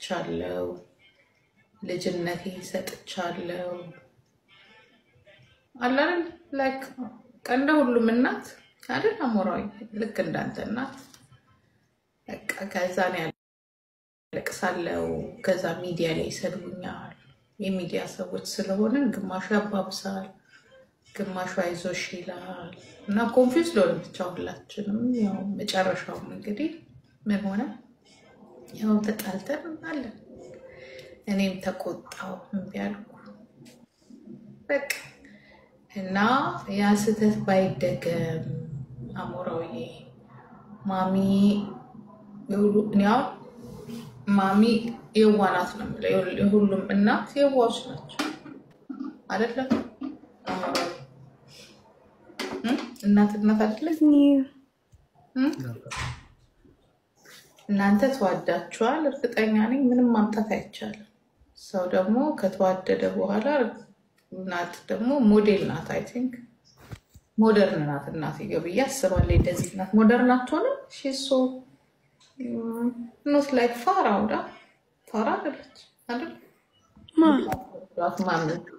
ሰጥቻለሁ ልጅነቴ ሰጥቻለሁ አላል ላይክ ቀንደ ሁሉም እናት አይደል አሞራው ልክ እንዳንተ እናት በቃ ከዛ ነው ያለቅሳለው ከዛ ሚዲያ ላይ ይሰድቡኛል የሚዲያ ሰዎች ስለሆነን ግማሹ ያባብሳል ግማሹ አይዞሽ ይላል እና ኮንፊውዝ ሆነን ብቻውላችንም ያው መጨረሻው እንግዲህ ምን ሆነ ያው ተጣልተን አለ እኔም ተቆጣው እንቢያልኩ በቃ እና ያ ስህተት ባይደገም አሞራውዬ ማሚ ማሚ የዋናት ነው ሁሉም እናት የዋሽ ናቸው አይደለም እናት አይደለም እናንተ ተዋዳችኋል እርግጠኛ ነኝ ምንም ማምጣት አይቻልም ሰው ደግሞ ከተዋደደ በኋላ እናት ደግሞ ሞዴል ናት አይ ቲንክ ሞደርን ናት እናት ይገብያ አስባለሁ እንደዚህ ናት ሞደርን አትሆነ she's so not like Farah አይደለች አይደል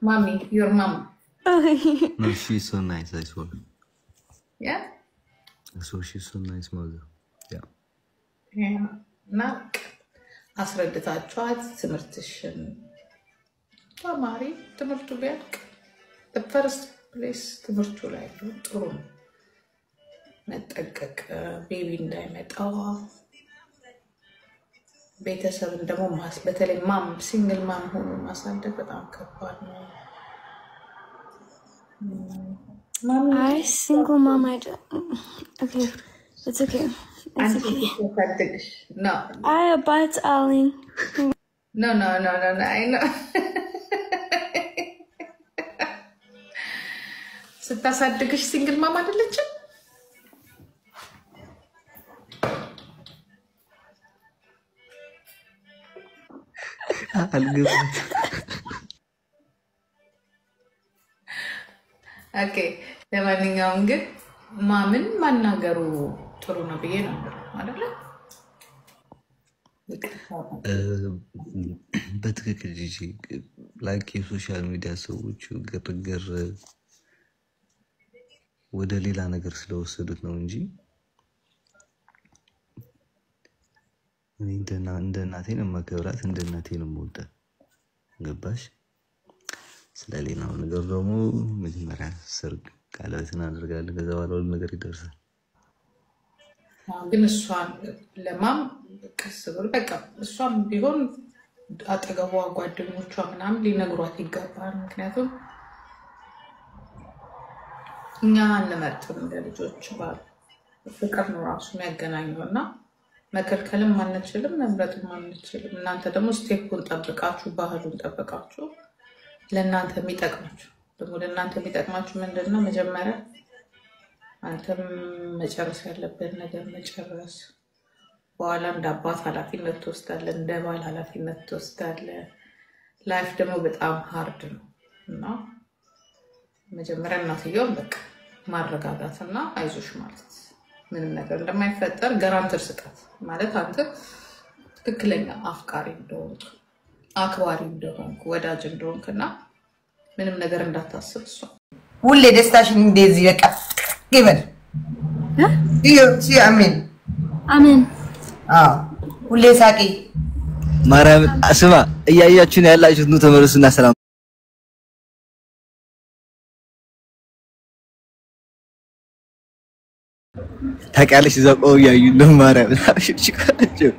mommy your mom no she's so nice I swear yeah so she's so nice mother yeah ናቅ አስረድታችኋት ትምህርትሽን ተማሪ ትምህርቱ ቢያልቅ the first place ትምህርቱ ላይ ጥሩ መጠቀቅ ቤቢ እንዳይመጣው ቤተሰብ እንደሞ በተለይ ማም ሲንግል ማም ሆኖ ማሳደግ በጣም ከባድ ነው I single mom okay it's okay no but Aline no I know ስታሳድግሽ ሲንግል ማም አይደለችም አልገባም ኦኬ ለማንኛውም ግን ማምን ማናገሩ ጥሩ ነው ብዬ ነበር አይደል በትክክል ጂጂ ላይክ የሶሻል ሚዲያ ሰዎች ግርግር ወደ ሌላ ነገር ስለወሰዱት ነው እንጂ እንደ እናቴ ነው ማከብራት እንደ እናቴ ነው የምወዳት ገባሽ ስለሌላው ነገር ደግሞ መጀመሪያ ሰርግ ቀለበትን አድርጋለሁ ከዛ በኋላ ሁሉ ነገር ይደርሳል ግን እሷን ለማም ከስብር በቃ እሷም ቢሆን አጠገቧ ጓደኞቿ ምናምን ሊነግሯት ይገባል ምክንያቱም እኛ አንመርጥም ለልጆች ባል ፍቅር ነው ራሱ የሚያገናኘውና መከልከልም አንችልም መምረጥም አንችልም እናንተ ደግሞ ስቴፑን ጠብቃችሁ ባህሉን ጠብቃችሁ ለእናንተ የሚጠቅማችሁ ደግሞ ለእናንተ የሚጠቅማችሁ ምንድነው መጀመሪያ አንተም መጨረስ ያለበት ነገር መጨረስ በኋላ እንደ አባት ኃላፊነት ትወስዳለህ እንደ ባል ኃላፊነት ትወስዳለህ ላይፍ ደግሞ በጣም ሃርድ ነው እና መጀመሪያ እናትየው በቃ ማረጋጋትና አይዞሽ ማለት ምንም ነገር እንደማይፈጠር ጋራንተር ስጣት ማለት አንተ ትክክለኛ አፍቃሪ እንደሆንክ አክባሪ እንደሆንክ ወዳጅ እንደሆንክና ምንም ነገር እንዳታስብ እሷ ሁሌ ደስታሽን እንደዚህ በቃ ይበል አሜን ሁሌ ሳቂ ማርያም ስማ እያያችሁ ነው ያላችሁት ነው ተመለሱና ሰላም ታውቂያለሽ ዘቆ ያዩ ነው ማርያም ሽሽካቸው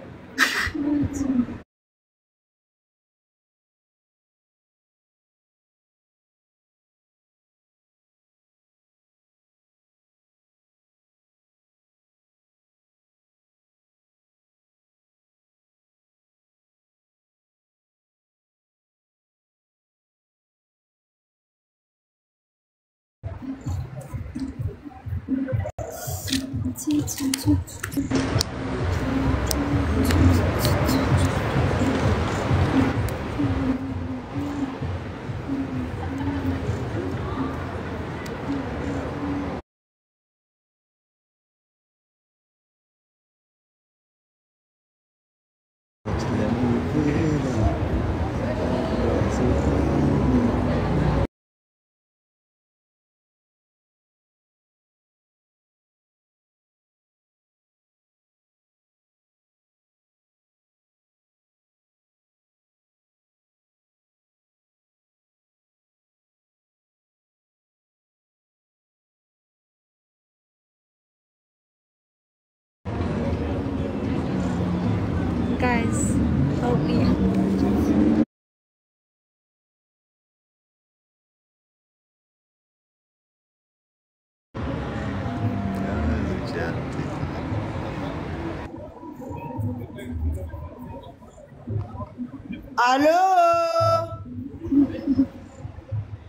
Guys, help me. Aló.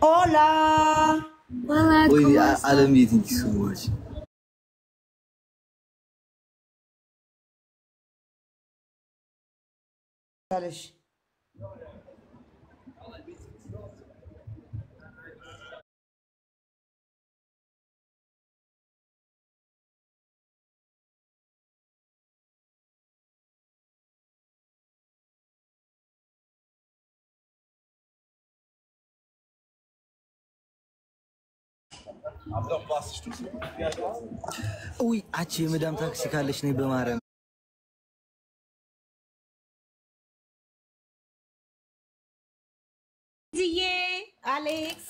Hola. Hola, Oy, ¿cómo estás? Alam thank you so much. معلش. Uy, achi madam taxi ካለሽ ነይ በማርያም ጂዬ አሌክስ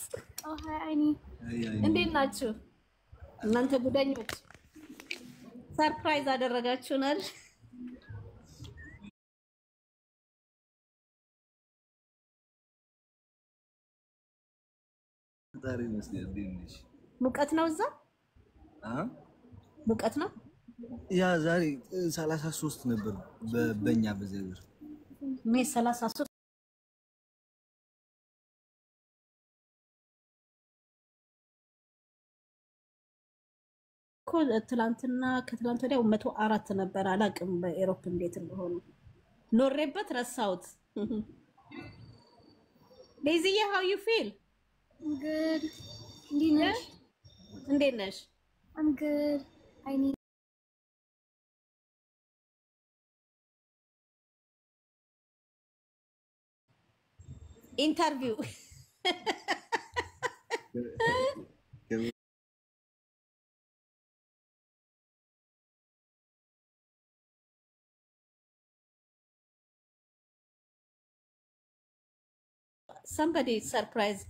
Oh, hi, Aini. እንዴት ናችሁ እናንተ ጉደኞች? ሰርፕራይዝ አደረጋችሁናል። ዛሬ መስጊድ ዲንሽ ሙቀት ነው እዛ? ሙቀት ነው? ያ ዛሬ 33 ነበር በእኛ በዘይር ሜ 33 እኮ ትላንትና ከትላንት ወዲያ 104 ነበር። አላቅም በኤሮፕ እንዴት እንደሆነ ኖሬበት ረሳሁት። ዴዚዬ how you feel? I'm good. Dinash. እንዴት ነሽ? I'm good. Aini. ኢንተርቪው somebody surprise